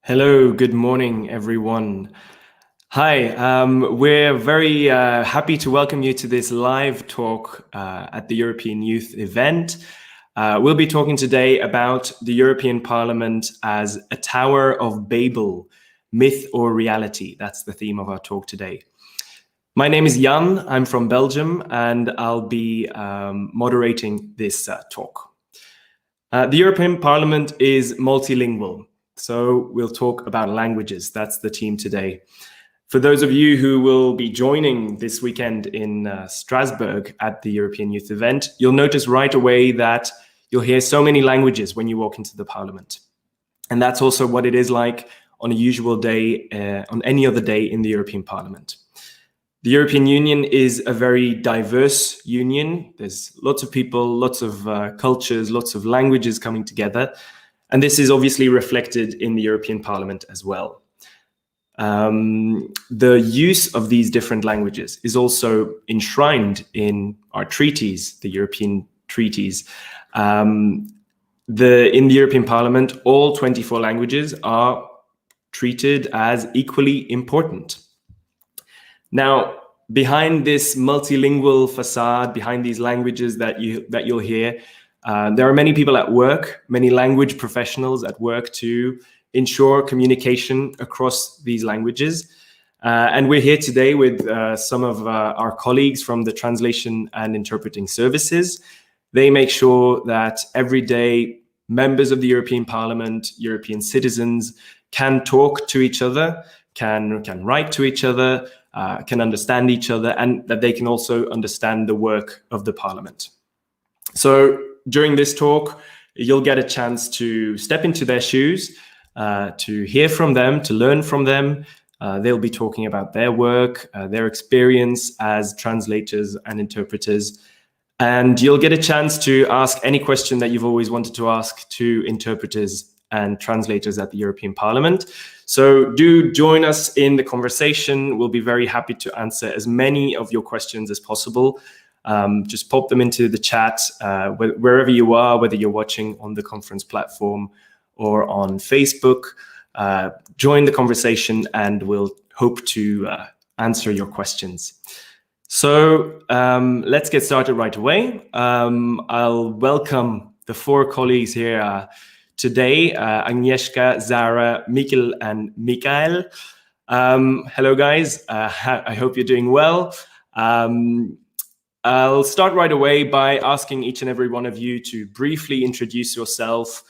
Hello, good morning, everyone. Hi, we're very happy to welcome you to this live talk at the European Youth event. We'll be talking today about the European Parliament as a Tower of Babel, myth or reality. That's the theme of our talk today. My name is Jan, I'm from Belgium, and I'll be moderating this talk. The European Parliament is multilingual. So we'll talk about languages. That's the theme today. For those of you who will be joining this weekend in Strasbourg at the European Youth event, you'll notice right away that you'll hear so many languages when you walk into the Parliament. And that's also what it is like on a usual day, on any other day in the European Parliament. The European Union is a very diverse union. There's lots of people, lots of cultures, lots of languages coming together. And this is obviously reflected in the European Parliament as well. The use of these different languages is also enshrined in our treaties, the European treaties. In the European Parliament, all 24 languages are treated as equally important. Now, behind this multilingual facade, behind these languages that you'll hear, there are many people at work, many language professionals at work to ensure communication across these languages. And we're here today with some of our colleagues from the translation and interpreting services. They make sure that every day members of the European Parliament, European citizens can talk to each other, can write to each other, can understand each other, and that they can also understand the work of the Parliament. So during this talk, you'll get a chance to step into their shoes, to hear from them, to learn from them. They'll be talking about their work, their experience as translators and interpreters. And you'll get a chance to ask any question that you've always wanted to ask to interpreters and translators at the European Parliament. So do join us in the conversation. We'll be very happy to answer as many of your questions as possible. Just pop them into the chat wherever you are, whether you're watching on the conference platform or on Facebook. Join the conversation and we'll hope to answer your questions. So let's get started right away. I'll welcome the four colleagues here today, Agnieszka, Zara, Mikkel, and Mikael. Hello, guys. I hope you're doing well. I'll start right away by asking each and every one of you to briefly introduce yourself.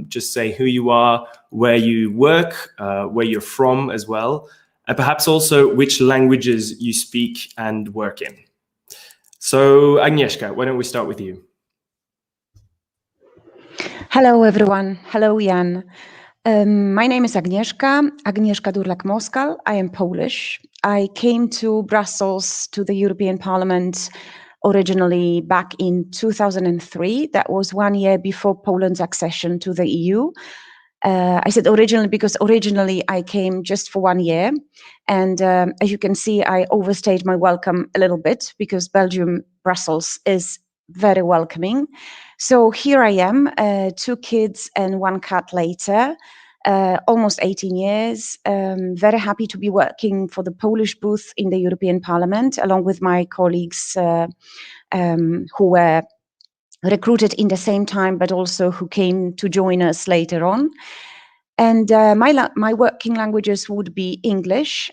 Just say who you are, where you work, where you're from as well, and perhaps also which languages you speak and work in. So, Agnieszka, why don't we start with you? Hello, everyone. Hello, Jan. My name is Agnieszka Durlak-Moskal. I am Polish. I came to Brussels, to the European Parliament, originally back in 2003. That was 1 year before Poland's accession to the EU. I said originally because originally I came just for 1 year. And as you can see, I overstayed my welcome a little bit because Belgium, Brussels is very welcoming. So here I am, 2 kids and 1 cat later, almost 18 years. Very happy to be working for the Polish booth in the European Parliament, along with my colleagues who were recruited in the same time, but also who came to join us later on. And my working languages would be English,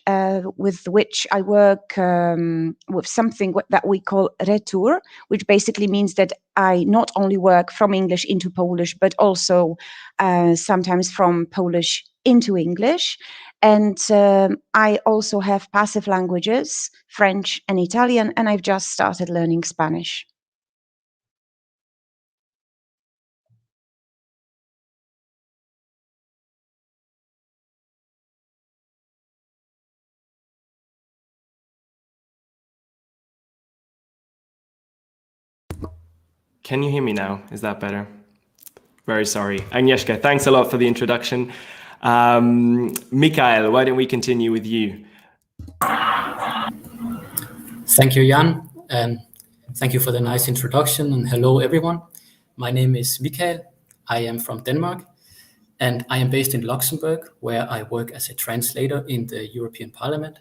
with which I work with something that we call retour, which basically means that I not only work from English into Polish, but also sometimes from Polish into English. And I also have passive languages, French and Italian, and I've just started learning Spanish. Can you hear me now? Is that better? Very sorry. Agnieszka, thanks a lot for the introduction. Mikael, why don't we continue with you? Thank you, Jan. Thank you for the nice introduction, and hello, everyone. My name is Mikael. I am from Denmark. And I am based in Luxembourg, where I work as a translator in the European Parliament.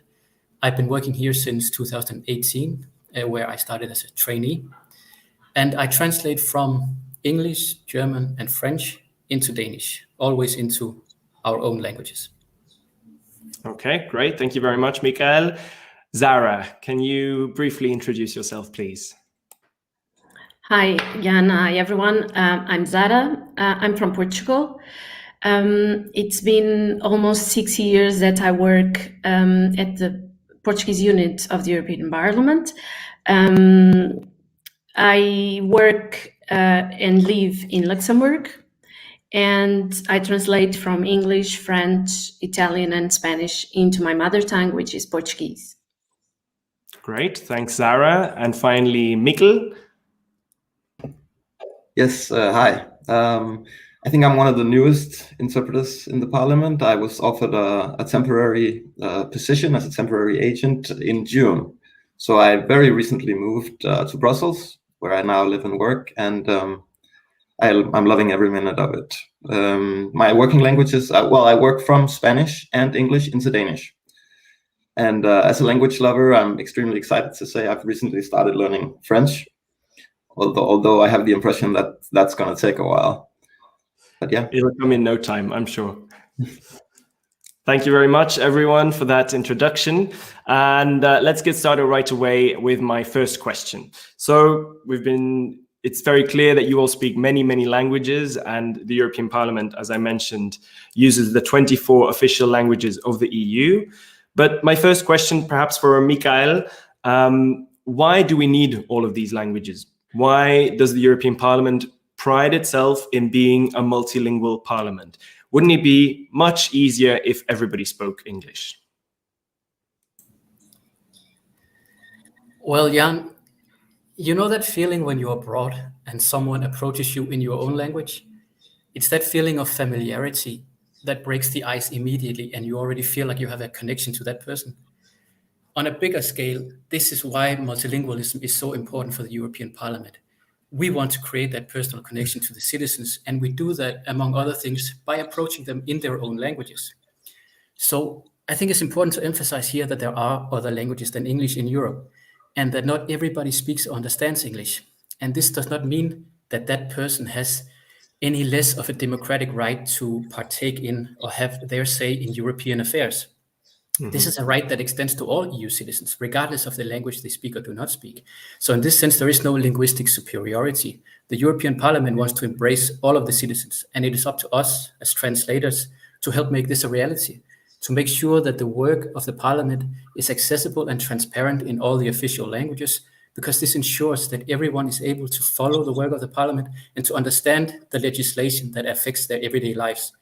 I've been working here since 2018, where I started as a trainee. And I translate from English, German, and French into Danish, always into our own languages. Okay, great. Thank you very much, Mikael. Zara, can you briefly introduce yourself, please? Hi, Jan. Hi, everyone. I'm Zara. I'm from Portugal. It's been almost 6 years that I work at the Portuguese unit of the European Parliament. I work and live in Luxembourg, and I translate from English, French, Italian, and Spanish into my mother tongue, which is Portuguese. Great. Thanks, Zara. And finally, Mikkel. Yes, hi. I think I'm one of the newest interpreters in the Parliament. I was offered a temporary position as a temporary agent in June. So I very recently moved to Brussels, where I now live and work, and I'm loving every minute of it. My working languages, well, I work from Spanish and English into Danish. And as a language lover, I'm extremely excited to say I've recently started learning French, although I have the impression that that's going to take a while. But yeah. It'll come in no time, I'm sure. Thank you very much, everyone, for that introduction. And let's get started right away with my first question. So it's very clear that you all speak many, many languages, and the European Parliament, as I mentioned, uses the 24 official languages of the EU. But my first question, perhaps for Mikael, why do we need all of these languages? Why does the European Parliament pride itself in being a multilingual parliament? Wouldn't it be much easier if everybody spoke English? Well, Jan, you know that feeling when you're abroad and someone approaches you in your own language? It's that feeling of familiarity that breaks the ice immediately, and you already feel like you have a connection to that person. On a bigger scale, this is why multilingualism is so important for the European Parliament. We want to create that personal connection to the citizens, and we do that, among other things, by approaching them in their own languages. So I think it's important to emphasize here that there are other languages than English in Europe, and that not everybody speaks or understands English. And this does not mean that that person has any less of a democratic right to partake in or have their say in European affairs. Mm-hmm. This is a right that extends to all EU citizens, regardless of the language they speak or do not speak. So in this sense, there is no linguistic superiority. The European Parliament wants to embrace all of the citizens, and it is up to us as translators to help make this a reality, to make sure that the work of the Parliament is accessible and transparent in all the official languages, because this ensures that everyone is able to follow the work of the Parliament and to understand the legislation that affects their everyday lives.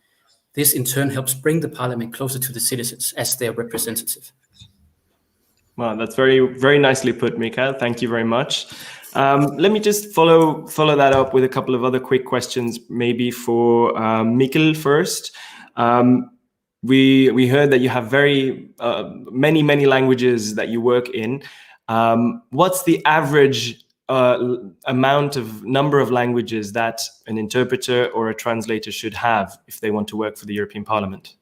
This in turn helps bring the Parliament closer to the citizens as their representative. Well, that's very, very nicely put, Mikael. Thank you very much. Let me just follow that up with a couple of other quick questions, maybe for Mikkel first. We heard that you have very many languages that you work in. What's the average number of languages that an interpreter or a translator should have if they want to work for the European Parliament?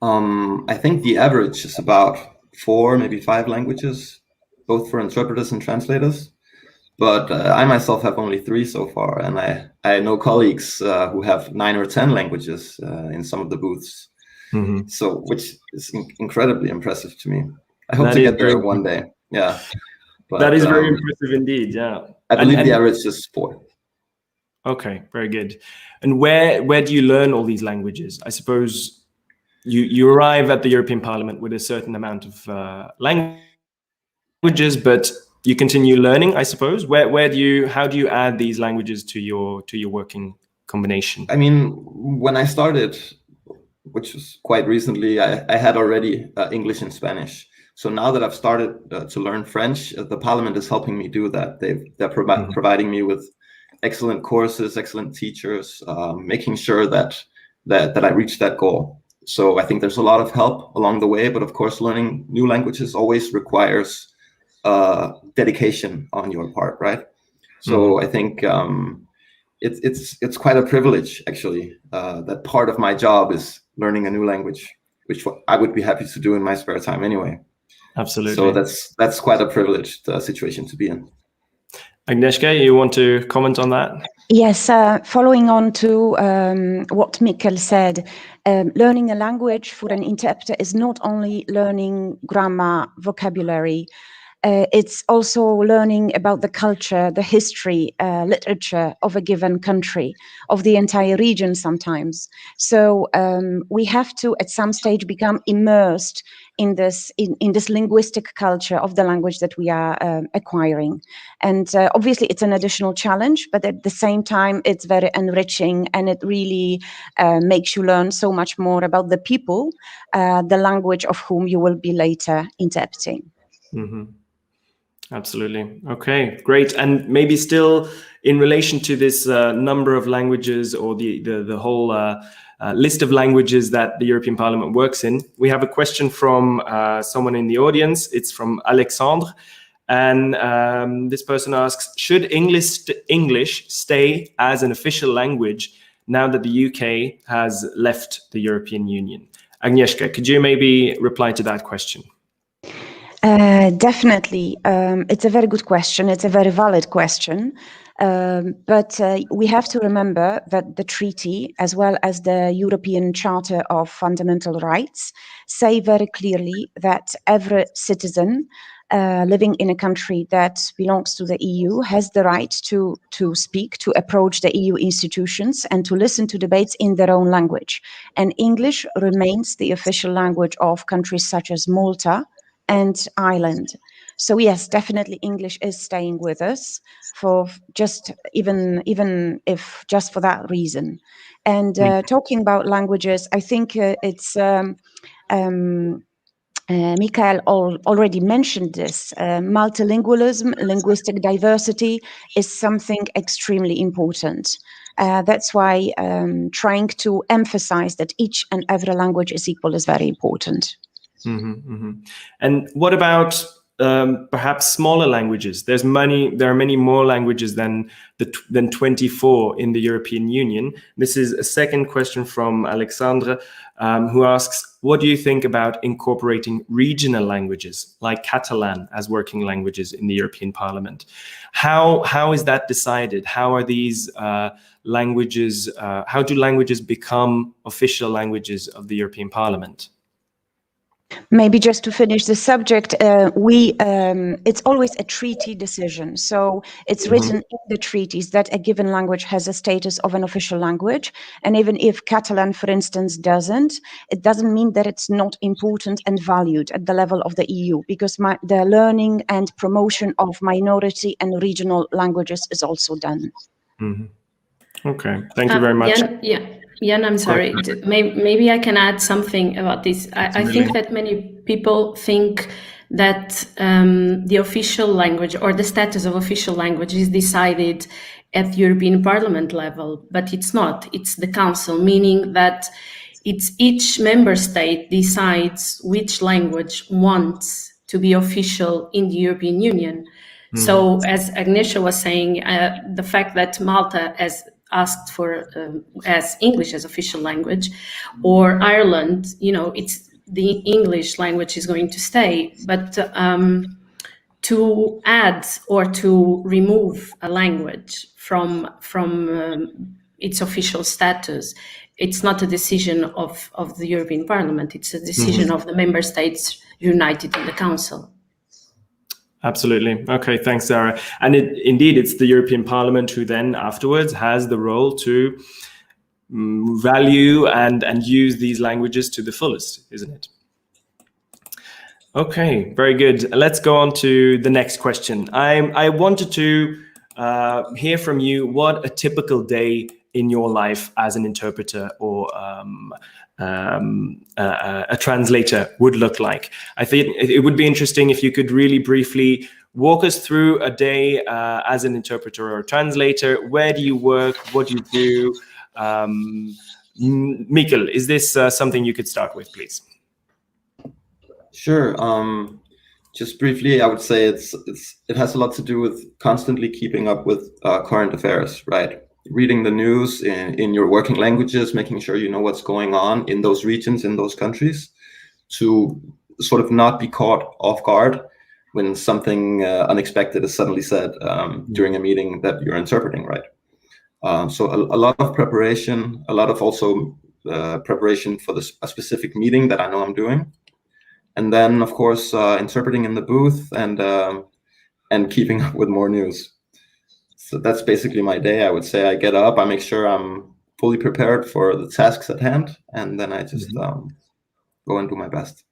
I think the average is about 4, maybe 5 languages, both for interpreters and translators. But I myself have only 3 so far, and I know colleagues who have 9 or 10 languages in some of the booths. Mm-hmm. So, which is incredibly impressive to me. I hope to get there one day. Yeah. But, that is very impressive indeed, yeah. I believe the average is 4. Okay, very good. And where do you learn all these languages? I suppose you arrive at the European Parliament with a certain amount of languages, but you continue learning, I suppose. How do you add these languages to your working combination? I mean, when I started, which was quite recently, I had already English and Spanish. So now that I've started to learn French, the Parliament is helping me do that. They're providing me with excellent courses, excellent teachers, making sure that I reach that goal. So I think there's a lot of help along the way, but of course, learning new languages always requires dedication on your part, right? So I think it's quite a privilege, actually. That part of my job is learning a new language, which I would be happy to do in my spare time anyway. Absolutely. So that's quite a privileged situation to be in. Agnieszka, you want to comment on that? Yes, following on to what Mikkel said, learning a language for an interpreter is not only learning grammar, vocabulary, it's also learning about the culture, the history, literature of a given country, of the entire region sometimes. So we have to, at some stage, become immersed in this linguistic culture of the language that we are acquiring. And obviously, it's an additional challenge, but at the same time, it's very enriching, and it really makes you learn so much more about the people, the language of whom you will be later interpreting. Mm-hmm. Absolutely. Okay, great. And maybe still in relation to this number of languages, or the whole list of languages that the European Parliament works in, we have a question from someone in the audience. It's from Alexandre. And this person asks, should English stay as an official language now that the UK has left the European Union? Agnieszka, could you maybe reply to that question? Definitely. It's a very good question. It's a very valid question. But we have to remember that the treaty, as well as the European Charter of Fundamental Rights, say very clearly that every citizen living in a country that belongs to the EU has the right to speak, to approach the EU institutions, and to listen to debates in their own language. And English remains the official language of countries such as Malta and Ireland. So yes, definitely English is staying with us for just even if just for that reason. And talking about languages, I think it's Michael already mentioned this. Multilingualism, linguistic diversity is something extremely important. That's why trying to emphasize that each and every language is equal is very important. Mm-hmm, mm-hmm. And what about perhaps smaller languages? There are many more languages than 24 in the European Union. This is a second question from Alexandre, who asks, what do you think about incorporating regional languages like Catalan as working languages in the European Parliament? How is that decided? How are these languages? How do languages become official languages of the European Parliament? Maybe just to finish the subject, it's always a treaty decision. So it's written in the treaties that a given language has a status of an official language. And even if Catalan, for instance, doesn't, it doesn't mean that it's not important and valued at the level of the EU, because the learning and promotion of minority and regional languages is also done. Mm-hmm. Okay, thank you very much. Jan, I'm sorry. Maybe I can add something about this. I think that many people think that the official language or the status of official language is decided at the European Parliament level, but it's not. It's the Council, meaning that it's each member state decides which language wants to be official in the European Union. So as Agnieszka was saying, the fact that Malta has asked for as English as official language, or Ireland, it's the English language is going to stay. But to add or to remove a language from its official status, it's not a decision of the European Parliament. It's a decision of the member states united in the Council. Absolutely. Okay, thanks, Sarah. And indeed, it's the European Parliament who then afterwards has the role to value and use these languages to the fullest, isn't it? Okay, very good. Let's go on to the next question. I wanted to hear from you what a typical day in your life as an interpreter or a translator would look like. I think it would be interesting if you could really briefly walk us through a day as an interpreter or a translator. Where do you work? What do you do? Mikkel, is this something you could start with, please? Sure. Just briefly, I would say it has a lot to do with constantly keeping up with current affairs, right? reading the news in your working languages, making sure you know what's going on in those regions, in those countries, to sort of not be caught off guard when something unexpected is suddenly said during a meeting that you're interpreting, right? So a lot of preparation, a lot of also preparation for a specific meeting that I know I'm doing. And then, of course, interpreting in the booth and keeping up with more news. So that's basically my day. I would say I get up, I make sure I'm fully prepared for the tasks at hand, and then I just go and do my best.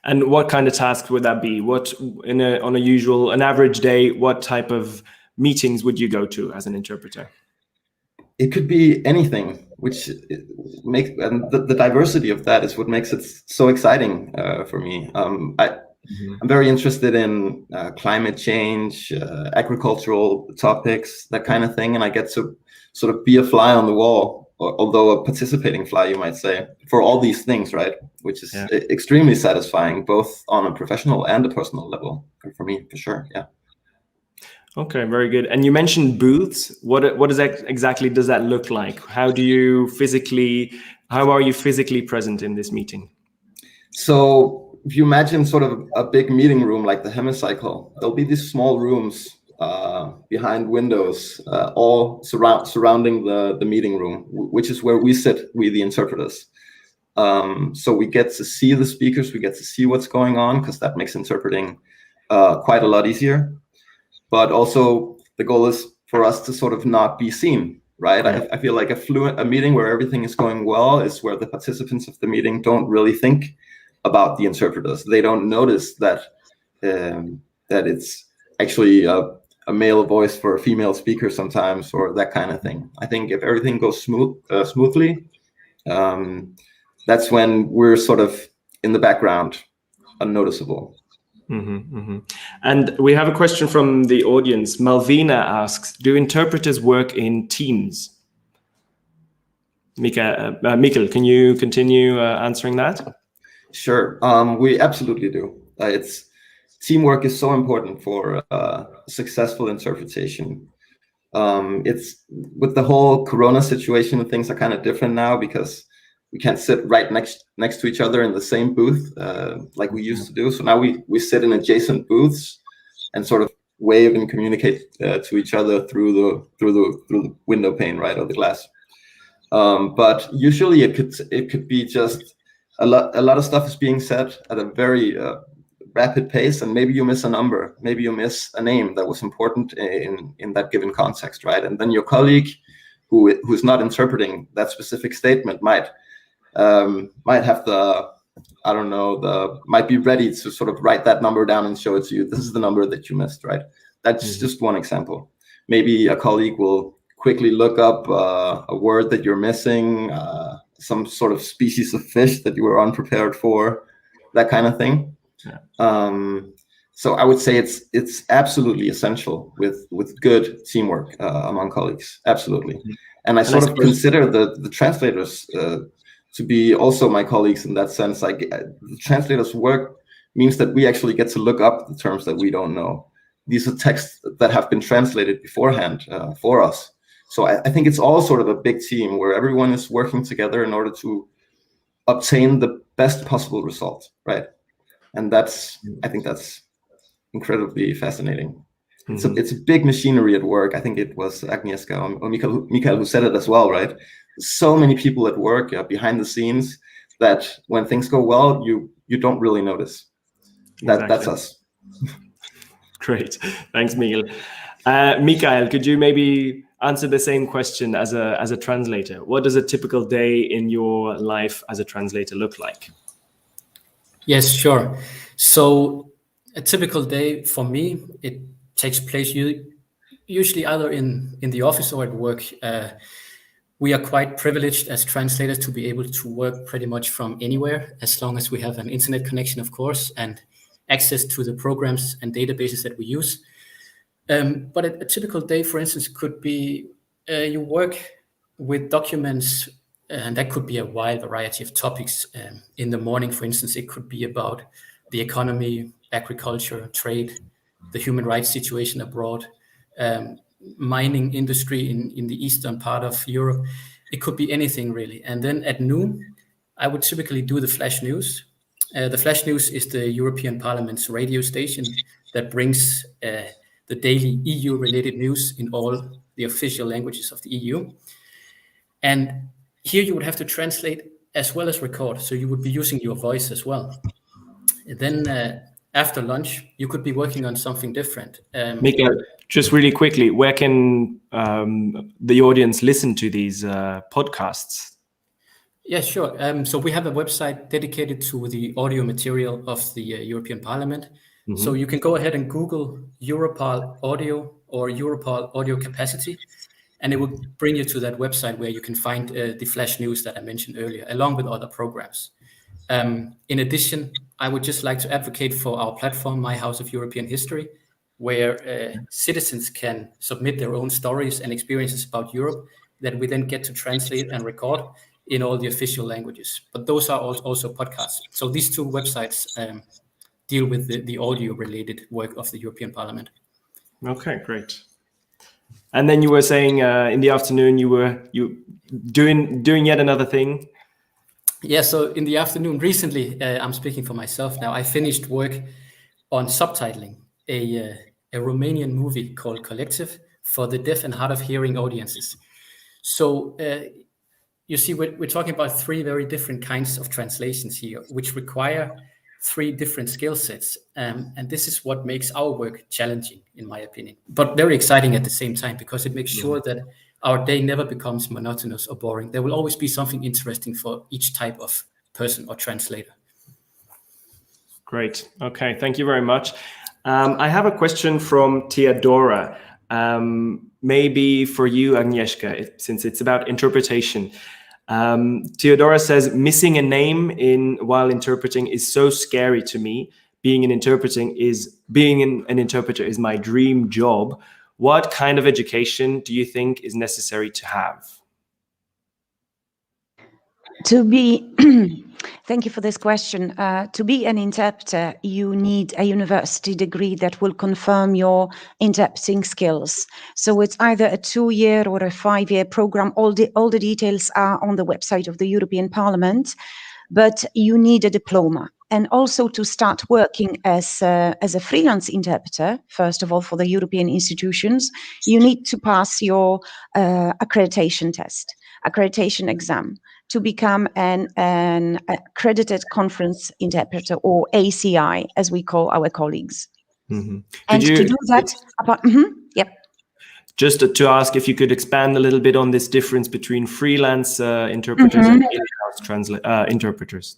And what kind of tasks would that be? What on an average day, what type of meetings would you go to as an interpreter? It could be anything, which makes, and the diversity of that is what makes it so exciting for me. I'm very interested in climate change, agricultural topics, that kind of thing, and I get to sort of be a fly on the wall, although a participating fly, you might say, for all these things, right? Which is extremely satisfying, both on a professional and a personal level, for me, for sure. Yeah. Okay, very good. And you mentioned booths. What exactly does that look like? How are you physically present in this meeting? So if you imagine sort of a big meeting room like the hemicycle, there'll be these small rooms behind windows, all surrounding the meeting room, which is where we sit, we the interpreters. So we get to see the speakers, we get to see what's going on, because that makes interpreting quite a lot easier. But also the goal is for us to sort of not be seen, right? Yeah. I feel like a meeting where everything is going well is where the participants of the meeting don't really think about the interpreters. They don't notice that that it's actually a male voice for a female speaker sometimes, or that kind of thing. I think if everything goes smoothly, that's when we're sort of in the background, unnoticeable. And we have a question from the audience. Malvina asks, do interpreters work in teams? Mikkel, can you continue answering that? Sure, we absolutely do. Teamwork is so important for successful interpretation. It's with the whole Corona situation, things are kind of different now because we can't sit right next to each other in the same booth like we used to do. So now we sit in adjacent booths and sort of wave and communicate to each other through the window pane, right, or the glass. But usually it could be just a lot of stuff is being said at a very rapid pace, and maybe you miss a number, maybe you miss a name that was important in that given context, right? And then your colleague who's not interpreting that specific statement might have might be ready to sort of write that number down and show it to you. This is the number that you missed, right? That's just one example. Maybe a colleague will quickly look up a word that you're missing, some sort of species of fish that you were unprepared for, that kind of thing. Yeah. So I would say it's absolutely essential with good teamwork among colleagues, absolutely. And I sort of consider the translators to be also my colleagues in that sense. Like the translators' work means that we actually get to look up the terms that we don't know. These are texts that have been translated beforehand for us. So I think it's all sort of a big team where everyone is working together in order to obtain the best possible result, right? And I think that's incredibly fascinating. It's a big machinery at work. I think it was Agnieszka or Mikael who said it as well, right? So many people at work behind the scenes that when things go well, you don't really notice. That's us. Great, thanks, Miguel. Mikael, could you maybe answer the same question as a translator? What does a typical day in your life as a translator look like? Yes, sure. So a typical day for me, it takes place usually either in the office or at work. We are quite privileged as translators to be able to work pretty much from anywhere, as long as we have an internet connection, of course, and access to the programs and databases that we use. But a typical day, for instance, could be you work with documents, and that could be a wide variety of topics. In the morning, for instance, it could be about the economy, agriculture, trade, the human rights situation abroad. mining industry in the eastern part of Europe. It could be anything really. And then at noon, I would typically do the flash news. The flash news is the European Parliament's radio station that brings the daily EU-related news in all the official languages of the EU. And here you would have to translate as well as record. So you would be using your voice as well. And then after lunch, you could be working on something different. Mikael, just really quickly, where can the audience listen to these podcasts? Yeah, sure. So we have a website dedicated to the audio material of the European Parliament. Mm-hmm. So you can go ahead and Google Europol Audio or Europol Audio Capacity, and it will bring you to that website where you can find the flash news that I mentioned earlier, along with other programs. In addition, I would just like to advocate for our platform, My House of European History, where citizens can submit their own stories and experiences about Europe that we then get to translate and record in all the official languages. But those are also podcasts. So these two websites deal with the audio-related work of the European Parliament. Okay, great. And then you were saying in the afternoon you doing yet another thing. Yeah, so in the afternoon, recently, I'm speaking for myself now, I finished work on subtitling a Romanian movie called Collective for the deaf and hard of hearing audiences. So you see, we're talking about three very different kinds of translations here, which require three different skill sets. And this is what makes our work challenging, in my opinion, but very exciting at the same time, because it makes sure that our day never becomes monotonous or boring. There will always be something interesting for each type of person or translator. Great. Okay, thank you very much. I have a question from Teodora. Maybe for you, Agnieszka, since it's about interpretation. Teodora says, missing a name while interpreting is so scary to me. Being an interpreter is my dream job. What kind of education do you think is necessary to have? Thank you for this question. To be an interpreter, you need a university degree that will confirm your interpreting skills. So it's either a 2-year or a 5-year program. All the details are on the website of the European Parliament, but you need a diploma. And also to start working as a freelance interpreter, first of all, for the European institutions, you need to pass your accreditation exam to become an accredited conference interpreter, or ACI, as we call our colleagues. Mm-hmm. And to do that, yep. Just to ask if you could expand a little bit on this difference between freelance interpreters and in-house interpreters.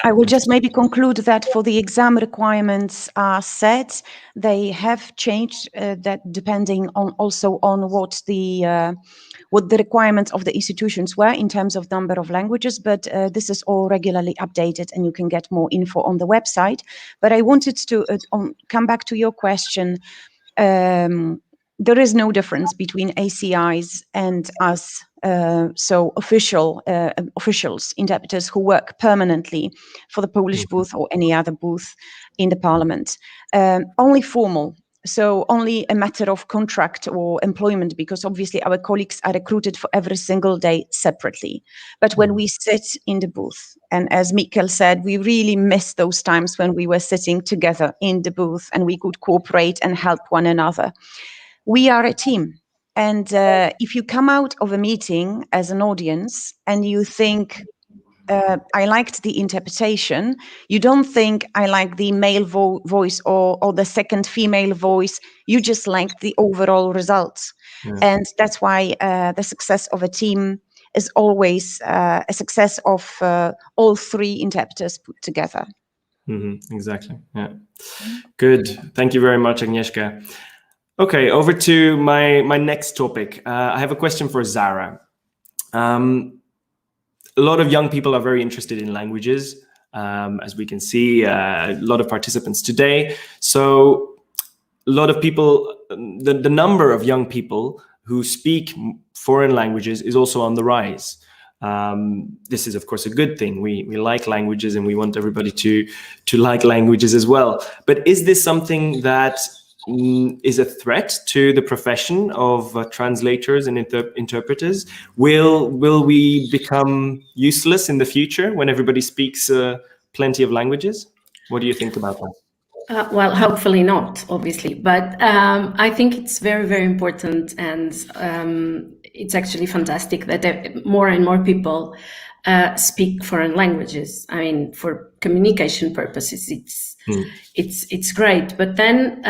I will just maybe conclude that for the exam requirements are set. They have changed that depending on also on what the requirements of the institutions were in terms of number of languages, but this is all regularly updated and you can get more info on the website. But I wanted to come back to your question. There is no difference between ACIs and us, so officials, interpreters who work permanently for the Polish booth or any other booth in the Parliament. Only formal, so only a matter of contract or employment, because obviously our colleagues are recruited for every single day separately. But when we sit in the booth, and as Mikael said, we really miss those times when we were sitting together in the booth and we could cooperate and help one another. We are a team. And if you come out of a meeting as an audience and you think, I liked the interpretation, you don't think I like the male voice or the second female voice, you just like the overall results. Yeah. And that's why the success of a team is always a success of all three interpreters put together. Mm-hmm. Exactly, yeah. Good, thank you very much, Agnieszka. Okay, over to my next topic. I have a question for Zara. A lot of young people are very interested in languages, as we can see, a lot of participants today. So a lot of people, the number of young people who speak foreign languages is also on the rise. This is, of course, a good thing. We like languages and we want everybody to like languages as well. But is this something that is a threat to the profession of translators and interpreters? Will we become useless in the future when everybody speaks plenty of languages? What do you think about that? Well, hopefully not, obviously, but I think it's very, very important, and it's actually fantastic that more and more people speak foreign languages. I mean, for communication purposes, it's great. But then,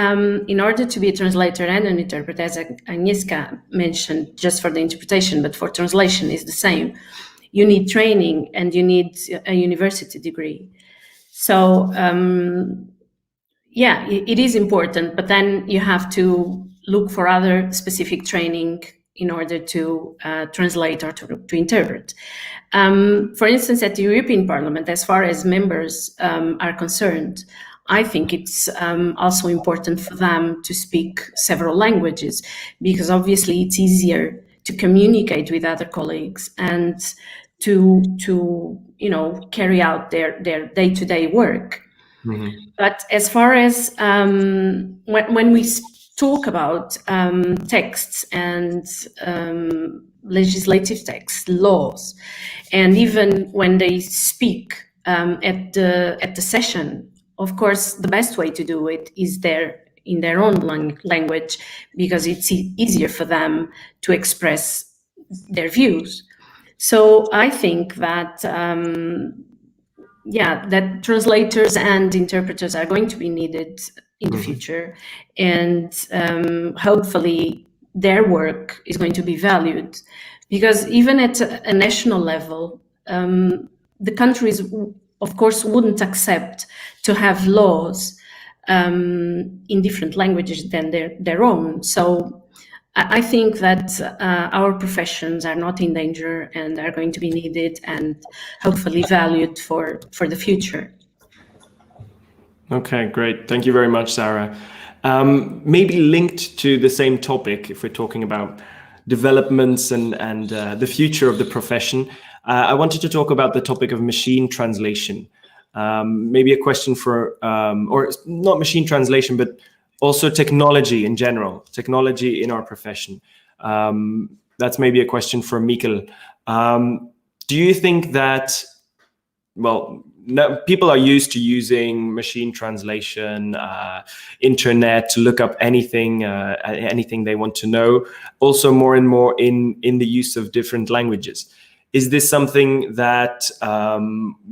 in order to be a translator and an interpreter, as Agnieszka mentioned, just for the interpretation, but for translation is the same. You need training and you need a university degree. So. Yeah, it is important, but then you have to look for other specific training in order to translate or to interpret. For instance, at the European Parliament, as far as members are concerned, I think it's also important for them to speak several languages, because obviously it's easier to communicate with other colleagues and to carry out their day-to-day work. Mm-hmm. But as far as when we talk about texts and legislative texts, laws, and even when they speak at the session, of course, the best way to do it is in their own language, because it's easier for them to express their views. So I think that. That translators and interpreters are going to be needed in the future, and hopefully their work is going to be valued, because even at a national level, the countries, of course, wouldn't accept to have laws in different languages than their own. So I think that our professions are not in danger and are going to be needed and hopefully valued for the future. Okay, great. Thank you very much, Sarah. Maybe linked to the same topic, if we're talking about developments and the future of the profession, I wanted to talk about the topic of machine translation. Maybe a question for, or not machine translation, but also technology in general, technology in our profession. That's maybe a question for Mikkel. Do you think that, well, people are used to using machine translation, internet to look up anything they want to know, also more and more in the use of different languages. Is this something that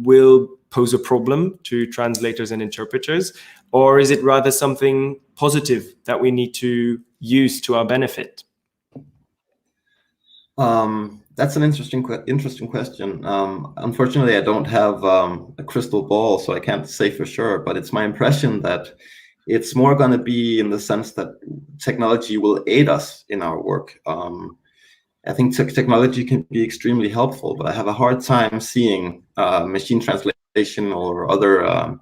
will pose a problem to translators and interpreters? Or is it rather something positive that we need to use to our benefit? That's an interesting question. Unfortunately, I don't have a crystal ball, so I can't say for sure, but it's my impression that it's more going to be in the sense that technology will aid us in our work. I think technology can be extremely helpful, but I have a hard time seeing machine translation or other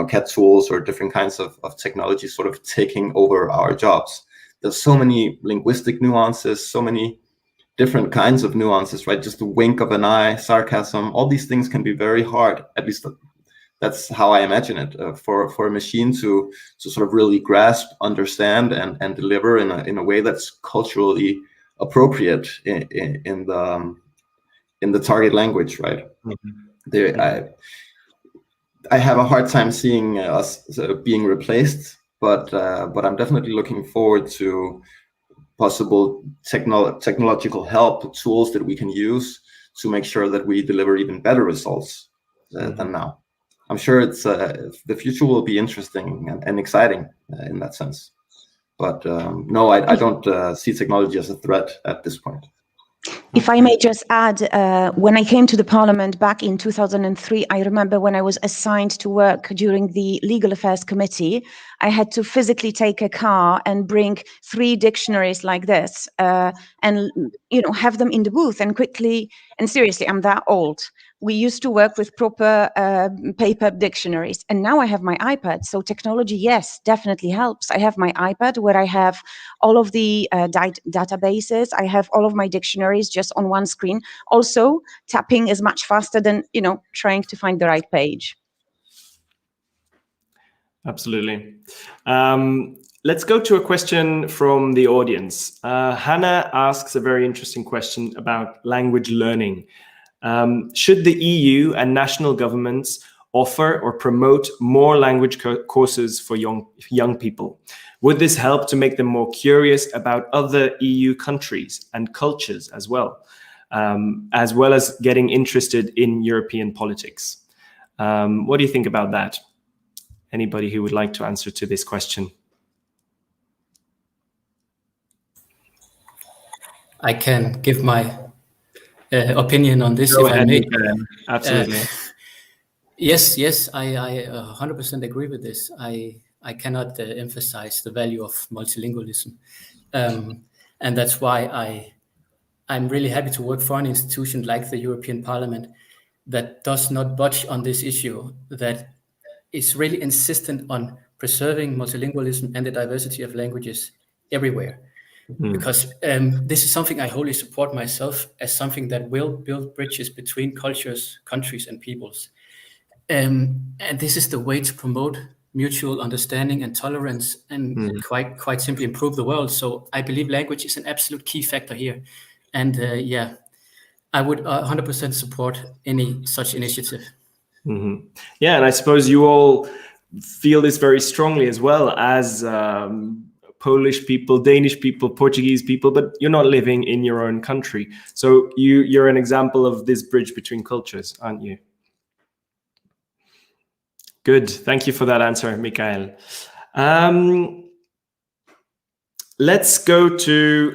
CAT tools or different kinds of technology sort of taking over our jobs. There's so many linguistic nuances, so many different kinds of nuances, right? Just a wink of an eye, sarcasm, all these things can be very hard. At least that's how I imagine it, for a machine to sort of really grasp, understand, and deliver in a way that's culturally appropriate in the target language, right? Mm-hmm. I have a hard time seeing us being replaced, but I'm definitely looking forward to possible technological help, tools that we can use to make sure that we deliver even better results than now. I'm sure it's the future will be interesting and exciting in that sense. But no, I don't see technology as a threat at this point. If I may just add, when I came to the Parliament back in 2003, I remember when I was assigned to work during the Legal Affairs Committee, I had to physically take a car and bring 3 dictionaries like this and have them in the booth and quickly, and seriously, I'm that old. We used to work with proper paper dictionaries, and now I have my iPad. So technology, yes, definitely helps. I have my iPad where I have all of the databases. I have all of my dictionaries just on one screen. Also, tapping is much faster than, trying to find the right page. Absolutely. let's go to a question from the audience. Hannah asks a very interesting question about language learning. Should the EU and national governments offer or promote more language courses for young people? Would this help to make them more curious about other EU countries and cultures as well as getting interested in European politics? What do you think about that? Anybody who would like to answer to this question? I can give my opinion on this, Go if ahead, I may. Absolutely. Yes, I 100% agree with this. I cannot emphasize the value of multilingualism. And that's why I'm really happy to work for an institution like the European Parliament that does not budge on this issue, that is really insistent on preserving multilingualism and the diversity of languages everywhere. Because this is something I wholly support myself as something that will build bridges between cultures, countries, and peoples. And this is the way to promote mutual understanding and tolerance and quite simply improve the world. So I believe language is an absolute key factor here. And yeah, I would 100% support any such initiative. Yeah, and I suppose you all feel this very strongly as well as Polish people, Danish people, Portuguese people, but you're not living in your own country. So you're an example of this bridge between cultures, aren't you? Good. Thank you for that answer, Mikael. Let's go to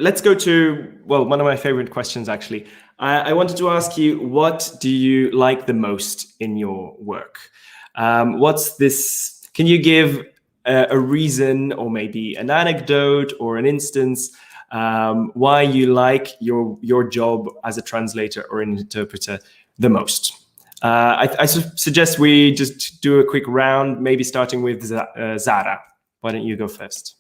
well, one of my favorite questions, actually. I wanted to ask you, what do you like the most in your work? Can you give a reason or maybe an anecdote or an instance why you like your job as a translator or an interpreter the most? I suggest we just do a quick round, maybe starting with Zara. Why don't you go first?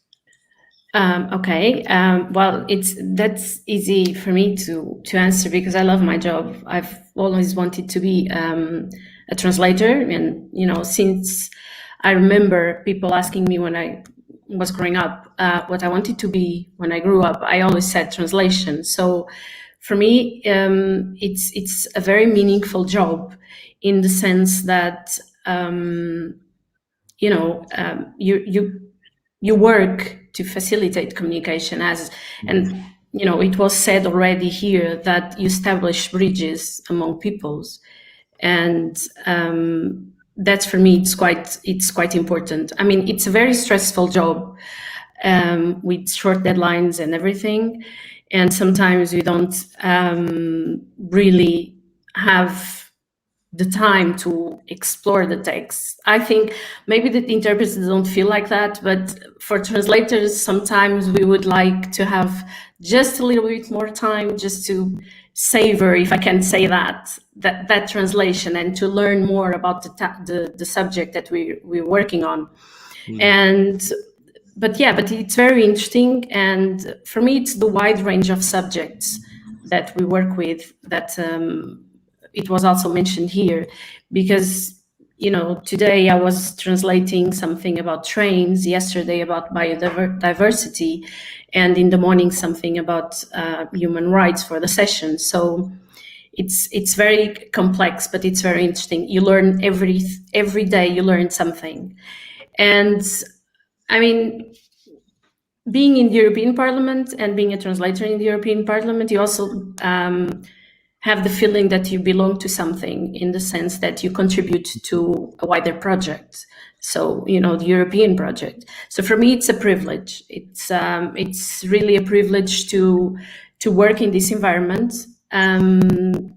Okay. Well, that's easy for me to answer because I love my job. I've always wanted to be a translator, and since I remember people asking me when I was growing up what I wanted to be when I grew up, I always said translation. So for me, it's a very meaningful job in the sense that you work to facilitate communication and it was said already here that you establish bridges among peoples, and that's for me it's quite important. I mean, it's a very stressful job with short deadlines and everything, and sometimes we don't really have the time to explore the text. I think maybe the interpreters don't feel like that, but for translators, sometimes we would like to have just a little bit more time just to savor, if I can say that translation, and to learn more about the subject that we're working on. But it's very interesting, and for me, it's the wide range of subjects that we work with that it was also mentioned here, because today I was translating something about trains, yesterday about biodiversity, and in the morning something about human rights for the session. So it's very complex, but it's very interesting. You learn every day, you learn something. And I mean, being in the European Parliament and being a translator in the European Parliament, you also have the feeling that you belong to something, in the sense that you contribute to a wider project. So, the European project. So for me, it's a privilege. It's really a privilege to work in this environment and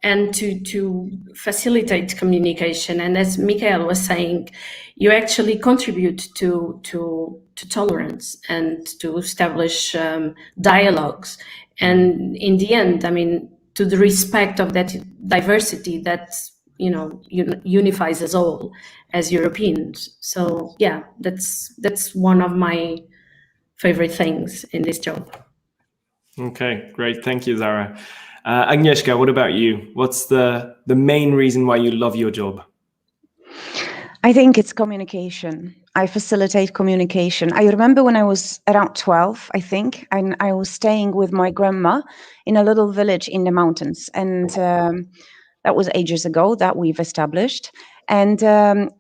to facilitate communication. And as Mikael was saying, you actually contribute to tolerance and to establish dialogues. And in the end, I mean, to the respect of that diversity that unifies us all as Europeans. So yeah, that's one of my favorite things in this job. Okay, great, thank you, Zara. Agnieszka, what about you? What's the main reason why you love your job? I think it's communication. I facilitate communication. I remember when I was around 12, I think, and I was staying with my grandma in a little village in the mountains. And that was ages ago that we've established. And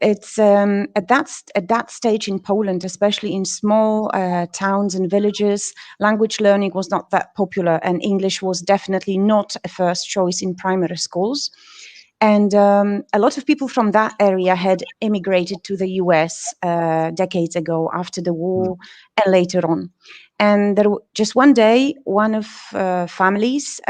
it's at that stage in Poland, especially in small towns and villages, language learning was not that popular, and English was definitely not a first choice in primary schools. And a lot of people from that area had immigrated to the US decades ago after the war and later on. And just one day, one of families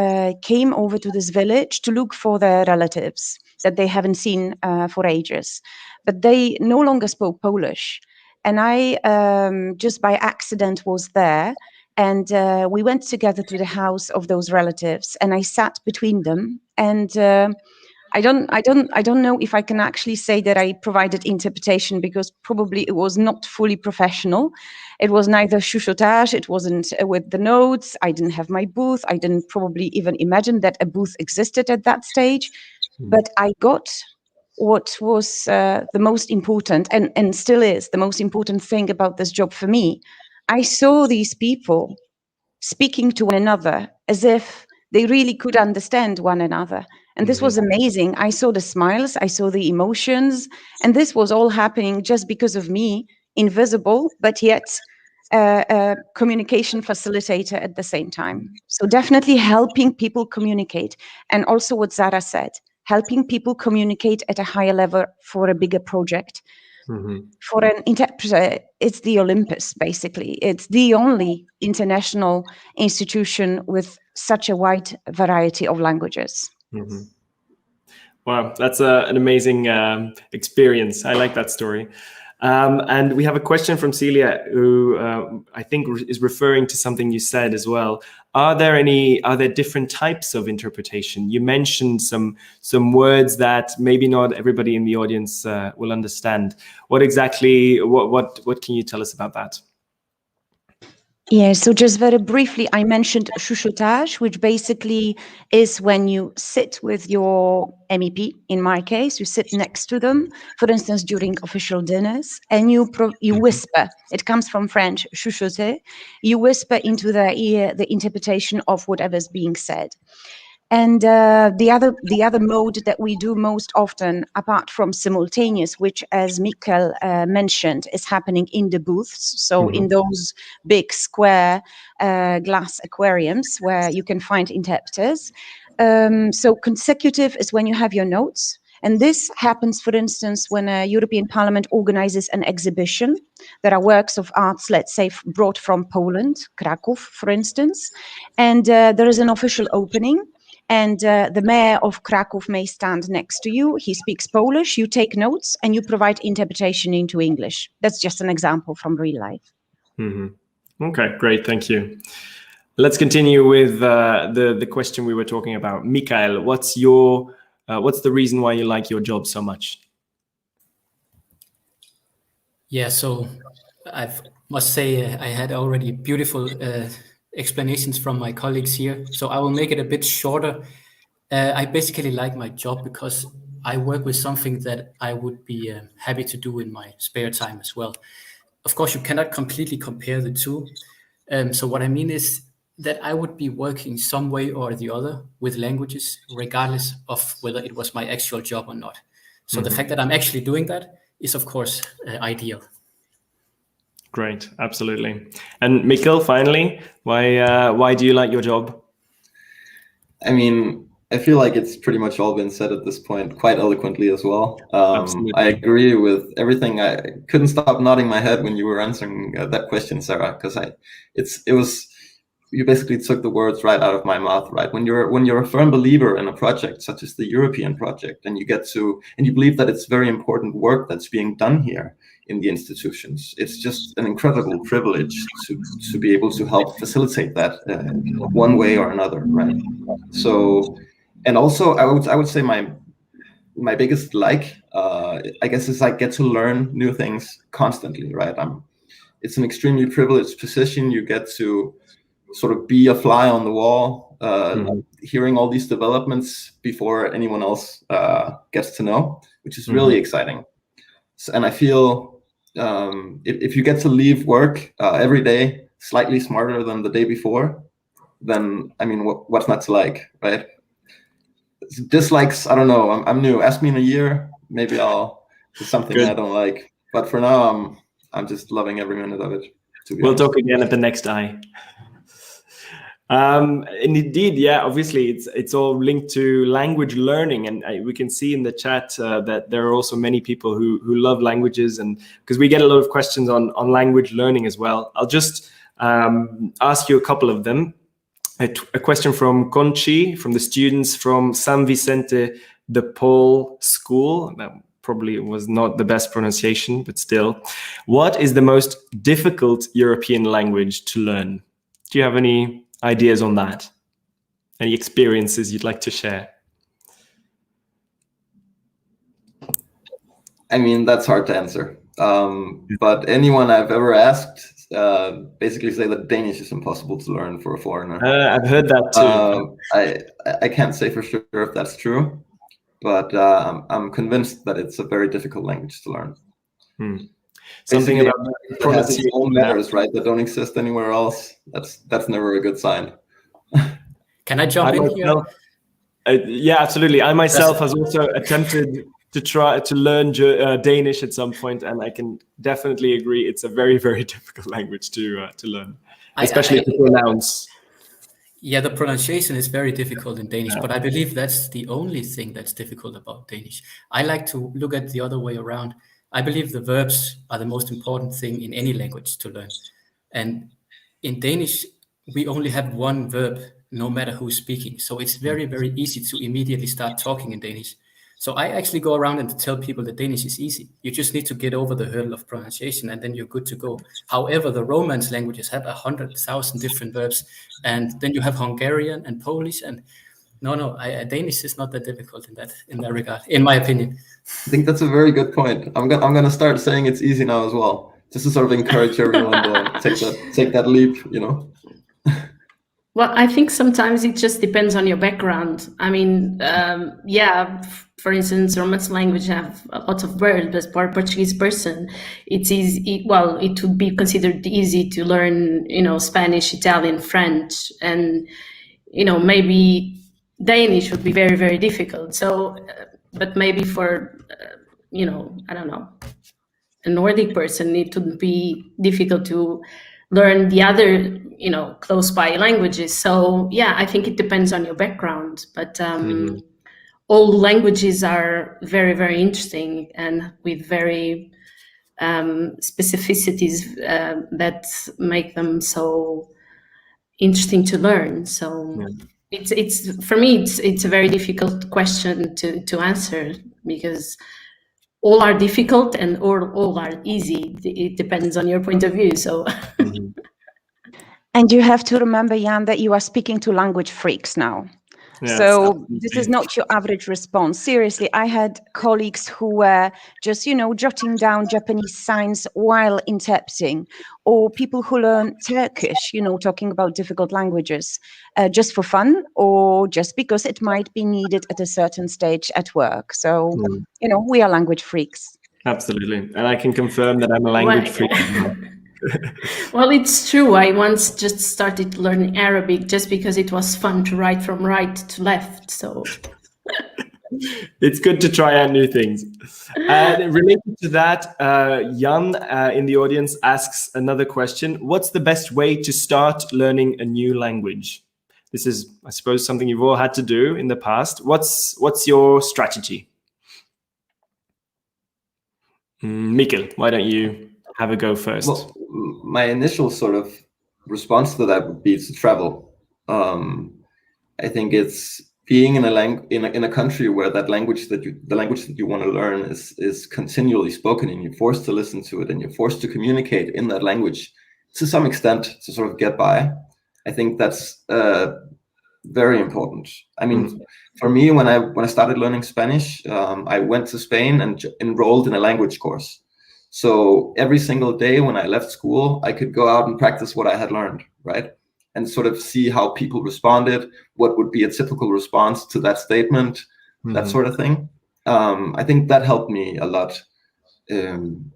came over to this village to look for their relatives that they haven't seen for ages. But they no longer spoke Polish. And I just by accident was there. And we went together to the house of those relatives, and I sat between them. And I don't know if I can actually say that I provided interpretation, because probably it was not fully professional. It was neither chuchotage, it wasn't with the notes. I didn't have my booth. I didn't probably even imagine that a booth existed at that stage. But I got what was the most important and still is the most important thing about this job for me. I saw these people speaking to one another as if they really could understand one another. And this was amazing. I saw the smiles, I saw the emotions, and this was all happening just because of me, invisible, but yet a communication facilitator at the same time. So definitely helping people communicate. And also what Zara said, helping people communicate at a higher level for a bigger project. For an interpreter, it's the Olympus, basically. It's the only international institution with such a wide variety of languages. Wow, that's an amazing experience. I like that story. And we have a question from Celia, who I think is referring to something you said as well. Are there different types of interpretation? You mentioned some words that maybe not everybody in the audience will understand. What can you tell us about that? Yeah, so just very briefly, I mentioned chuchotage, which basically is when you sit with your MEP, in my case, you sit next to them, for instance, during official dinners, and you whisper. It comes from French, chuchoter. You whisper into their ear the interpretation of whatever's being said. And the other mode that we do most often, apart from simultaneous, which, as Mikkel mentioned, is happening in the booths, so in those big square glass aquariums where you can find interpreters. So consecutive is when you have your notes. And this happens, for instance, when a European Parliament organizes an exhibition. There are works of arts, let's say, brought from Poland, Kraków, for instance, and there is an official opening. And the mayor of Kraków may stand next to you. He speaks Polish, you take notes, and you provide interpretation into English. That's just an example from real life. Okay, great, thank you. Let's continue with the question we were talking about. Mikael, what's the reason why you like your job so much? Yeah, so I must say I had already beautiful explanations from my colleagues here, so I will make it a bit shorter. I basically like my job because I work with something that I would be happy to do in my spare time as well. Of course, you cannot completely compare the two. So what I mean is that I would be working some way or the other with languages, regardless of whether it was my actual job or not. So the fact that I'm actually doing that is, of course, ideal. Great, absolutely. And Mikkel, finally, why do you like your job? I mean, I feel like it's pretty much all been said at this point, quite eloquently as well. I agree with everything. I couldn't stop nodding my head when you were answering that question, Sarah, because you basically took the words right out of my mouth, right? When you're a firm believer in a project such as the European project, and you believe that it's very important work that's being done here in the institutions, it's just an incredible privilege to be able to help facilitate that one way or another, right? So, and also I would say my biggest I guess is I get to learn new things constantly, right? It's an extremely privileged position. You get to sort of be a fly on the wall, hearing all these developments before anyone else gets to know, which is really exciting. And I feel if you get to leave work every day slightly smarter than the day before, then I mean, what's not to like, right? Dislikes, I don't know. I'm new. Ask me in a year, maybe I'll do something I don't like. But for now, I'm just loving every minute of it. We'll talk again at the next eye. And indeed, yeah, obviously it's all linked to language learning, and we can see in the chat that there are also many people who love languages, and because we get a lot of questions on language learning as well. I'll just ask you a couple of them. A question from Conchi, from the students from San Vicente de Paul School. That probably was not the best pronunciation, but still. What is the most difficult European language to learn? Do you have any ideas on that? Any experiences you'd like to share? I mean, that's hard to answer. But anyone I've ever asked basically say that Danish is impossible to learn for a foreigner. I've heard that too. I can't say for sure if that's true, but I'm convinced that it's a very difficult language to learn. Something about it has its own letters, right, that don't exist anywhere else. That's never a good sign. Can I jump in here? Yeah, absolutely. I myself has also attempted to try to learn Danish at some point, and I can definitely agree it's a very, very difficult language to learn, especially to pronounce. Yeah, the pronunciation is very difficult in Danish, but I believe that's the only thing that's difficult about Danish. I like to look at the other way around. I believe the verbs are the most important thing in any language to learn. And in Danish, we only have one verb, no matter who's speaking. So it's very, very easy to immediately start talking in Danish. So I actually go around and tell people that Danish is easy. You just need to get over the hurdle of pronunciation and then you're good to go. However, the Romance languages have 100,000 different verbs. And then you have Hungarian and Polish. And Danish is not that difficult in that regard, in my opinion. I think that's a very good point. I'm gonna start saying it's easy now as well, just to sort of encourage everyone to take that leap, you know. Well, I think sometimes it just depends on your background. I mean, for instance, Romance language have a lot of verbs, but for a Portuguese person, it's easy. Well, it would be considered easy to learn, Spanish, Italian, French, and maybe Danish would be very, very difficult. So, but maybe for I don't know, a Nordic person, it would be difficult to learn the other, close by languages. So yeah, I think it depends on your background, but all languages are very, very interesting and with very specificities that make them so interesting to learn. So it's for me, it's a very difficult question to answer because all are difficult and all are easy. It depends on your point of view. So. And you have to remember, Jan, that you are speaking to language freaks now. Yes, so absolutely. This is not your average response. Seriously, I had colleagues who were just, jotting down Japanese signs while interpreting, or people who learn Turkish, talking about difficult languages, just for fun or just because it might be needed at a certain stage at work. So, we are language freaks. Absolutely. And I can confirm that I'm a language freak. Well, it's true. I once just started learning Arabic just because it was fun to write from right to left. So it's good to try out new things. Related to that, Jan in the audience asks another question. What's the best way to start learning a new language? This is, I suppose, something you've all had to do in the past. What's your strategy? Mikkel, why don't you have a go first? Well, my initial sort of response to that would be to travel. I think it's being in a country where the language that you want to learn is continually spoken, and you're forced to listen to it, and you're forced to communicate in that language to some extent to sort of get by. I think that's very important. I mean, for me, when I started learning Spanish, I went to Spain and enrolled in a language course. So every single day when I left school, I could go out and practice what I had learned, right? And sort of see how people responded, what would be a typical response to that statement, that sort of thing. I think that helped me a lot.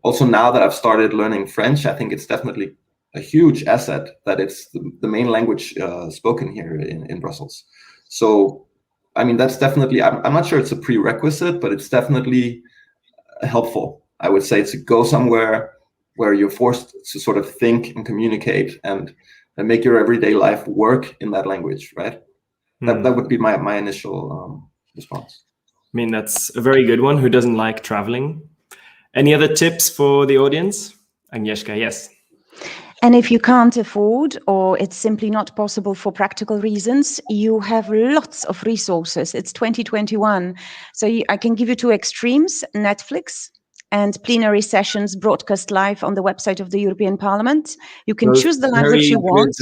also now that I've started learning French, I think it's definitely a huge asset that it's the main language spoken here in Brussels. So, I mean, that's definitely, I'm not sure it's a prerequisite, but it's definitely helpful, I would say, to go somewhere where you're forced to sort of think and communicate and make your everyday life work in that language, right? That would be my initial response. I mean, that's a very good one. Who doesn't like traveling? Any other tips for the audience? Agnieszka, yes. And if you can't afford, or it's simply not possible for practical reasons, you have lots of resources. It's 2021. So I can give you two extremes: Netflix and plenary sessions broadcast live on the website of the European Parliament. You can choose the language you want.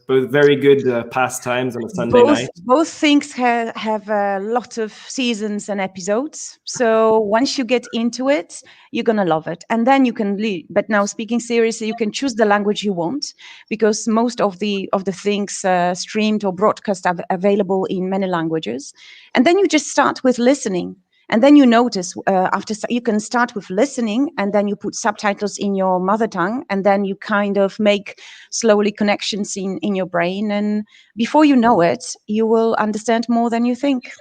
Both very good pastimes on a Sunday night. Both things have a lot of seasons and episodes. So once you get into it, you're going to love it. And then you can leave. But now, speaking seriously, you can choose the language you want, because most of the things streamed or broadcast are available in many languages. And then you just start with listening. And then you notice you can start with listening, and then you put subtitles in your mother tongue, and then you kind of make slowly connections in your brain. And before you know it, you will understand more than you think.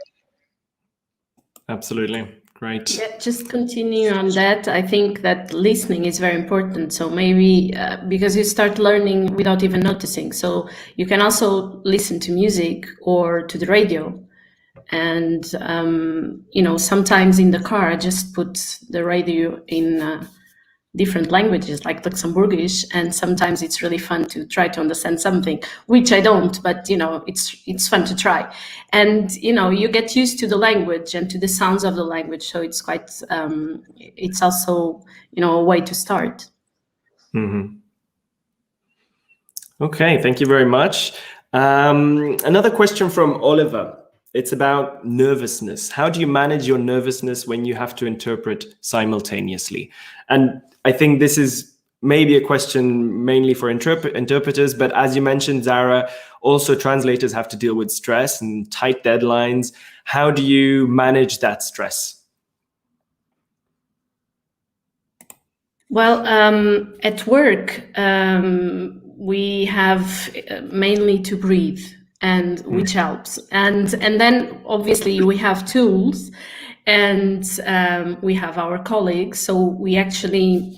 Absolutely. Great. Yeah, just continue on that. I think that listening is very important. So maybe because you start learning without even noticing. So you can also listen to music or to the radio. And, sometimes in the car, I just put the radio in different languages like Luxembourgish. And sometimes it's really fun to try to understand something, which I don't, but, it's fun to try. And, you get used to the language and to the sounds of the language. So it's quite, it's also, a way to start. Mm-hmm. Okay, thank you very much. Another question from Oliver. It's about nervousness. How do you manage your nervousness when you have to interpret simultaneously? And I think this is maybe a question mainly for interpreters, but as you mentioned, Zara, also translators have to deal with stress and tight deadlines. How do you manage that stress? Well, at work, we have mainly to breathe, and which helps. And then obviously we have tools, and we have our colleagues. So we actually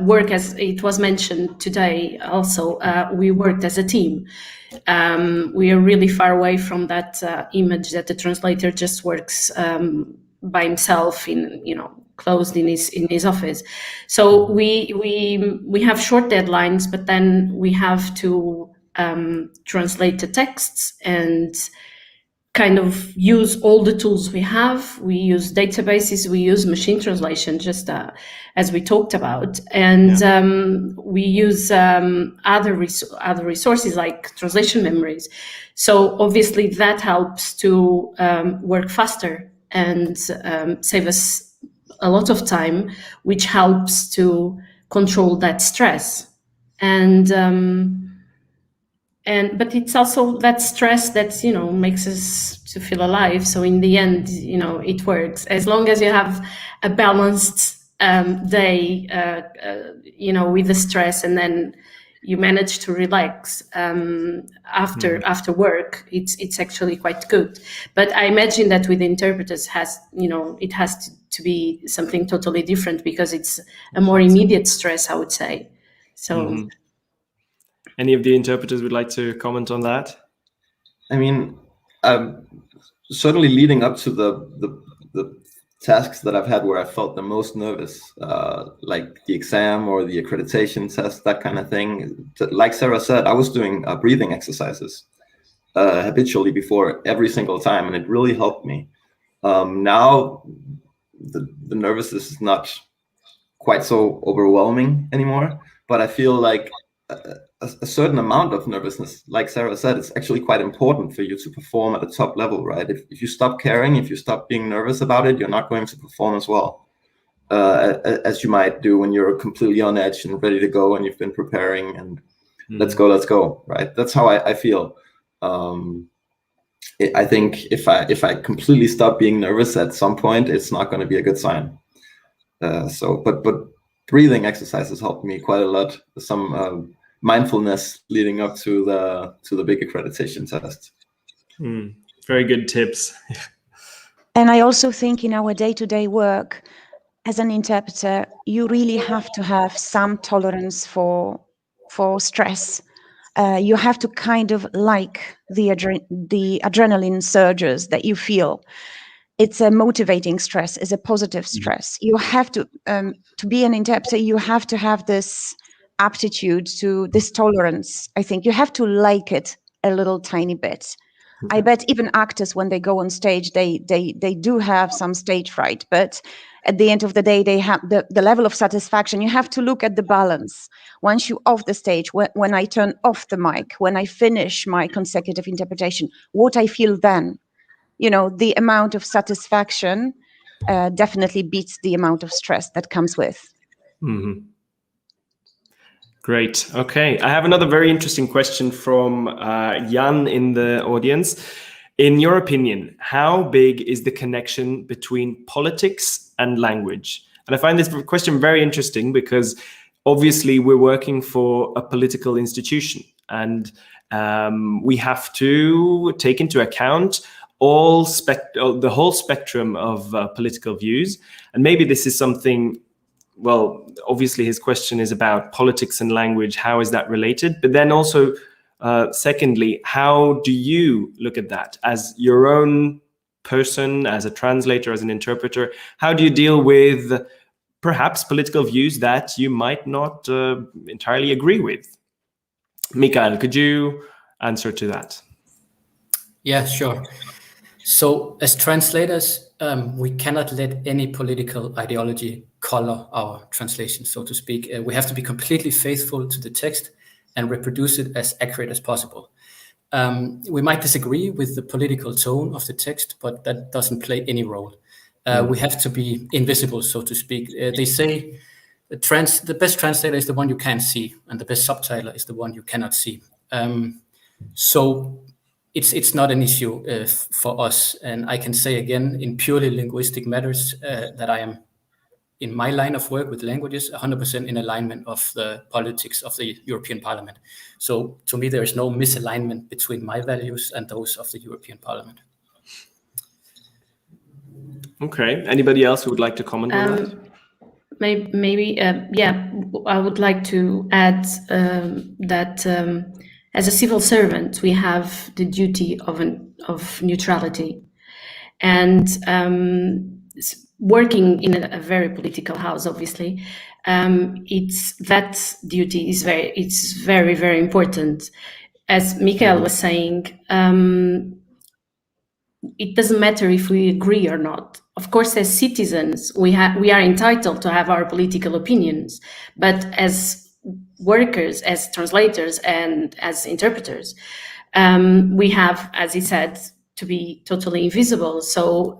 work, as it was mentioned today also, we worked as a team. We are really far away from that image that the translator just works by himself closed in his office. So we have short deadlines, but then we have to translate the texts and kind of use all the tools we have. We use databases, we use machine translation, just as we talked about, and we use other resources like translation memories. So obviously that helps to work faster and save us a lot of time, which helps to control that stress. But it's also that stress that makes us to feel alive. So in the end, it works as long as you have a balanced day, with the stress, and then you manage to relax after work. It's actually quite good. But I imagine that with interpreters it has to be something totally different, because it's a more immediate stress, I would say. So. Any of the interpreters would like to comment on that? I mean, certainly leading up to the tasks that I've had where I felt the most nervous, like the exam or the accreditation test, that kind of thing. Like Sarah said, I was doing breathing exercises habitually before every single time, and it really helped me. Now, the nervousness is not quite so overwhelming anymore, but I feel like a certain amount of nervousness, like Sarah said, it's actually quite important for you to perform at a top level, right? If you stop caring, if you stop being nervous about it, you're not going to perform as well as you might do when you're completely on edge and ready to go and you've been preparing and let's go, right? That's how I feel. I think if I completely stop being nervous at some point, it's not going to be a good sign. But breathing exercises helped me quite a lot. Some mindfulness leading up to the big accreditation test. Very good tips. And I also think in our day-to-day work as an interpreter, you really have to have some tolerance for stress. You have to kind of like the adrenaline surges that you feel. It's a motivating stress, it's a positive stress. You have to be an interpreter, you have to have this aptitude to this tolerance. I think you have to like it a little tiny bit. I bet even actors, when they go on stage, they do have some stage fright, but at the end of the day, they have the level of satisfaction. You have to look at the balance. Once you off the stage, when I turn off the mic, when I finish my consecutive interpretation, what I feel then, the amount of satisfaction definitely beats the amount of stress that comes with. Mm-hmm. Great. Okay. I have another very interesting question from Jan in the audience. In your opinion, how big is the connection between politics and language? And I find this question very interesting because obviously we're working for a political institution, and we have to take into account the whole spectrum of political views. And maybe this is something, well, obviously his question is about politics and language. How is that related? But then also, secondly, how do you look at that as your own person, as a translator, as an interpreter? How do you deal with perhaps political views that you might not entirely agree with? Mikael, could you answer to that? Yeah, sure. So as translators, we cannot let any political ideology color our translation, so to speak. We have to be completely faithful to the text and reproduce it as accurate as possible. We might disagree with the political tone of the text, but that doesn't play any role. We have to be invisible, so to speak. They say the best translator is the one you can't see, and the best subtitler is the one you cannot see. So it's not an issue for us. And I can say again, in purely linguistic matters, that I am, in my line of work with languages, 100% in alignment of the politics of the European Parliament. So to me, there is no misalignment between my values and those of the European Parliament. Okay. Anybody else who would like to comment on that? Maybe, I would like to add that as a civil servant, we have the duty of neutrality, and working in a very political house, obviously, that duty is very, very important. As Mikael was saying, it doesn't matter if we agree or not. Of course, as citizens, we are entitled to have our political opinions, but as workers, as translators, and as interpreters, we have, as he said, to be totally invisible. So,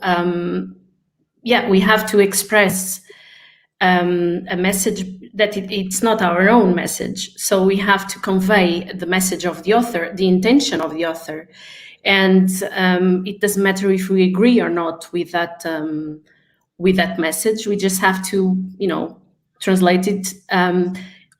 we have to express a message that it's not our own message. So we have to convey the message of the author, the intention of the author. And it doesn't matter if we agree or not with that message. We just have to, translate it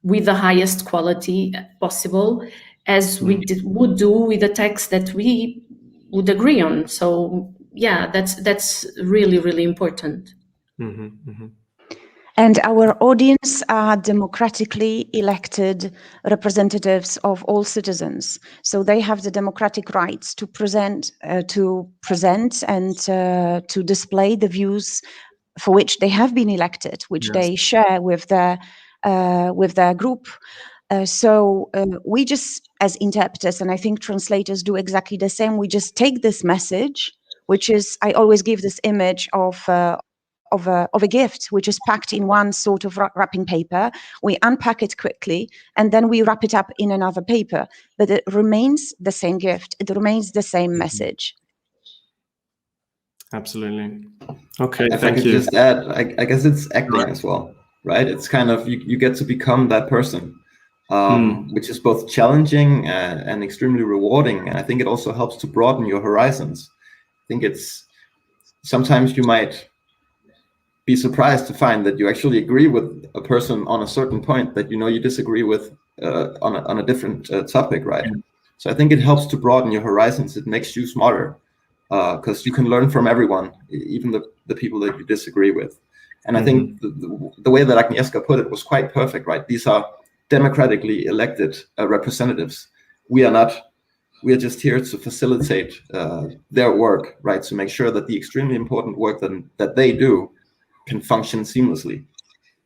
with the highest quality possible, as we would do with a text that we would agree on. So that's really, really important. Mm-hmm, mm-hmm. And our audience are democratically elected representatives of all citizens. So they have the democratic rights to present and to display the views for which they have been elected, which they share with their group. So we just, as interpreters, and I think translators do exactly the same, we just take this message, which is, I always give this image of a gift, which is packed in one sort of wrapping paper. We unpack it quickly, and then we wrap it up in another paper. But it remains the same gift. It remains the same message. Absolutely. Okay, if I could just add, I guess it's acting as well, right? It's kind of, you get to become that person, which is both challenging and extremely rewarding. And I think it also helps to broaden your horizons. I think it's, sometimes you might be surprised to find that you actually agree with a person on a certain point that you disagree with on a different topic, right? So I think it helps to broaden your horizons. It makes you smarter because you can learn from everyone, even the people that you disagree with. And I think the way that Agnieszka put it was quite perfect, right? These are democratically elected representatives. We are just here to facilitate their work, right? To make sure that the extremely important work that they do can function seamlessly.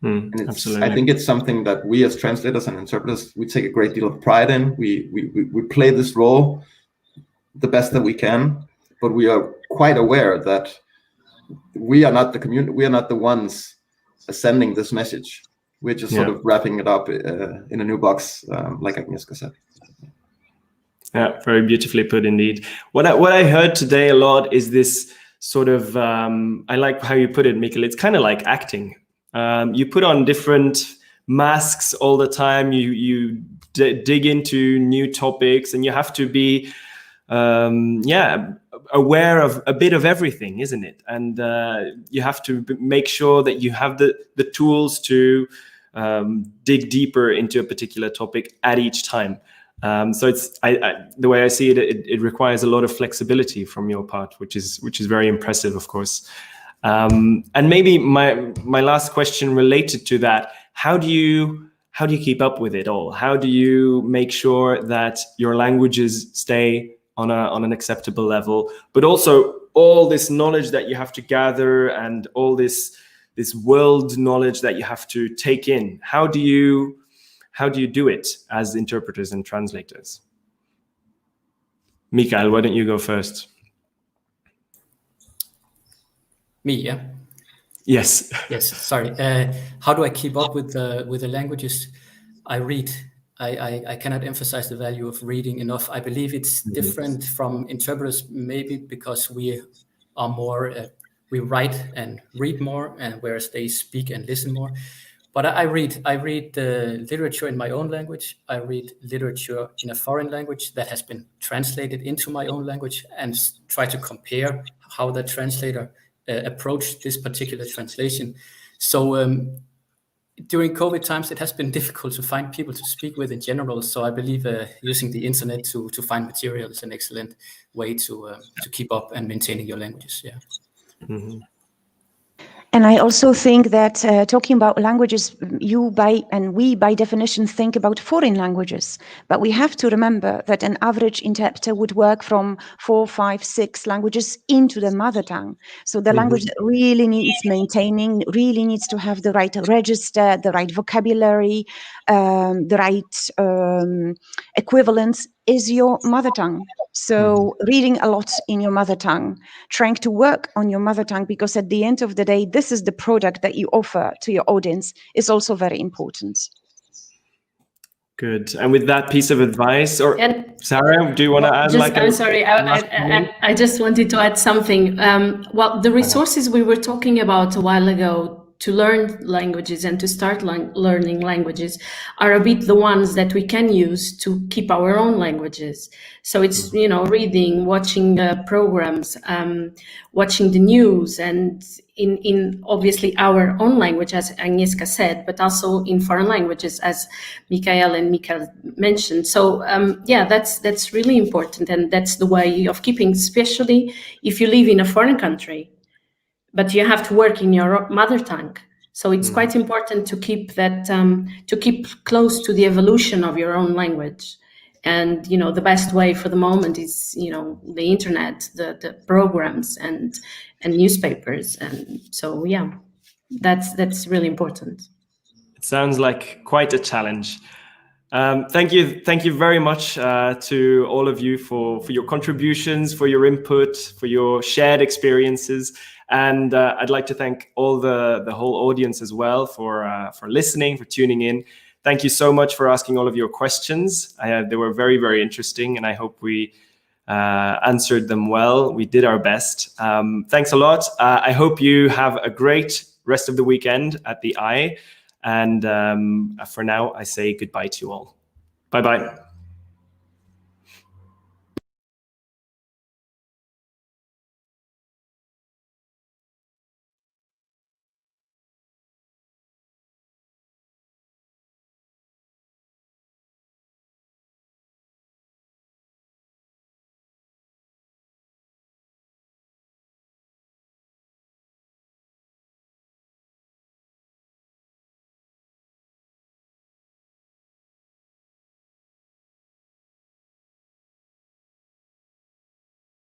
And Absolutely. I think it's something that we as translators and interpreters, we take a great deal of pride in. We play this role the best that we can, but we are quite aware that we are not the community. We are not the ones sending this message. We're just sort of wrapping it up in a new box, like Agnieszka said. Yeah, very beautifully put indeed. What I heard today a lot is this sort of, I like how you put it, Mikkel. It's kind of like acting. You put on different masks all the time. You dig into new topics, and you have to be, aware of a bit of everything, isn't it? And you have to make sure that you have the tools to dig deeper into a particular topic at each time. So it's the way I see it, it requires a lot of flexibility from your part, which is very impressive, of course. And maybe my last question related to that: how do you keep up with it all? How do you make sure that your languages stay on an acceptable level, but also all this knowledge that you have to gather and all this world knowledge that you have to take in? How do you do it as interpreters and translators? Mikael, why don't you go first? Me, yeah? Yes. Yes, sorry. How do I keep up with the languages? I read. I cannot emphasize the value of reading enough. I believe it's different from interpreters, maybe because we are more, we write and read more, and whereas they speak and listen more. But I read literature in my own language. I read literature in a foreign language that has been translated into my own language, and try to compare how the translator approached this particular translation. So during COVID times, it has been difficult to find people to speak with in general. So I believe using the internet to find material is an excellent way to keep up and maintaining your languages. Yeah. Mm-hmm. And I also think that talking about languages, we by definition think about foreign languages, but we have to remember that an average interpreter would work from 4, 5, 6 languages into the mother tongue. So the language really needs maintaining, really needs to have the right register, the right vocabulary, the right equivalence is your mother tongue. So reading a lot in your mother tongue, trying to work on your mother tongue, because at the end of the day, this is the product that you offer to your audience, is also very important. Good. And with that piece of advice, or Sarah, do you want to add? I'm sorry, I just wanted to add something. Well, the resources we were talking about a while ago to learn languages and to start learning languages are a bit the ones that we can use to keep our own languages. So it's, reading, watching programs, watching the news, and in obviously our own language, as Agnieszka said, but also in foreign languages, as Mikael mentioned. So that's really important, and that's the way of keeping, especially if you live in a foreign country, but you have to work in your mother tongue. So it's quite important to keep that, to keep close to the evolution of your own language. And, the best way for the moment is, the internet, the programs and newspapers. And so, that's really important. It sounds like quite a challenge. Thank you very much to all of you for your contributions, for your input, for your shared experiences. And I'd like to thank all the whole audience as well for listening, for tuning in. Thank you so much for asking all of your questions. They were very, very interesting, and I hope we answered them well. We did our best. Thanks a lot. I hope you have a great rest of the weekend at the Eye. And for now, I say goodbye to you all. Bye-bye.